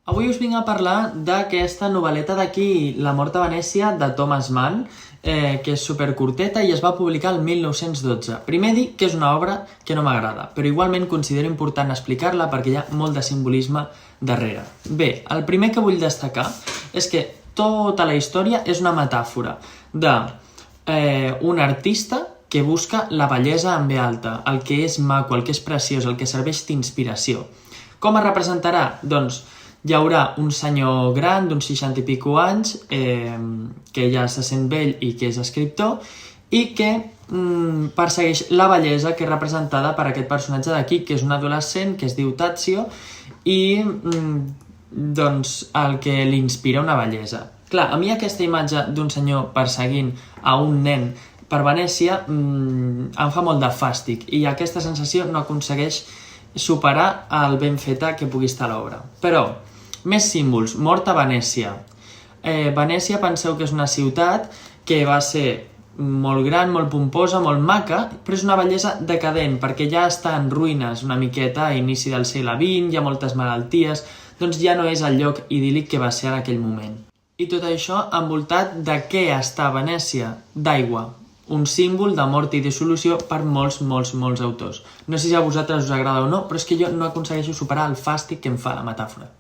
Avui us vinc a parlar d'aquesta novel·leta d'aquí, La mort a Venècia, de Thomas Mann, que és supercurteta i es va publicar el 1912. Primer dir que és una obra que no m'agrada, però igualment considero important explicar-la perquè hi ha molt de simbolisme darrere. Bé, el primer que vull destacar és que tota la història és una metàfora d'un artista que busca la bellesa en ve alta, el que és maco, el que és preciós, el que serveix d'inspiració. Com es representarà? Doncs hi haurà un senyor gran d'uns 60 i pico anys que ja se sent vell i que és escriptor i que persegueix la bellesa que és representada per aquest personatge d'aquí, que és un adolescent que es diu Tazio i doncs el que li inspira una bellesa. Clar, a mi aquesta imatge d'un senyor perseguint a un nen per Venècia em fa molt de fàstic i aquesta sensació no aconsegueix superar el ben feta que pugui estar l'obra. Però més símbols. Mort a Venècia. Venècia, penseu que és una ciutat que va ser molt gran, molt pomposa, molt maca, però és una bellesa decadent, perquè ja està en ruïnes una miqueta a inici del segle XX, hi ha moltes malalties, doncs ja no és el lloc idíl·lic que va ser en aquell moment. I tot això envoltat de què està Venècia? D'aigua. Un símbol de mort i dissolució per molts autors. No sé si a vosaltres us agrada o no, però és que jo no aconsegueixo superar el fàstic que em fa la metàfora.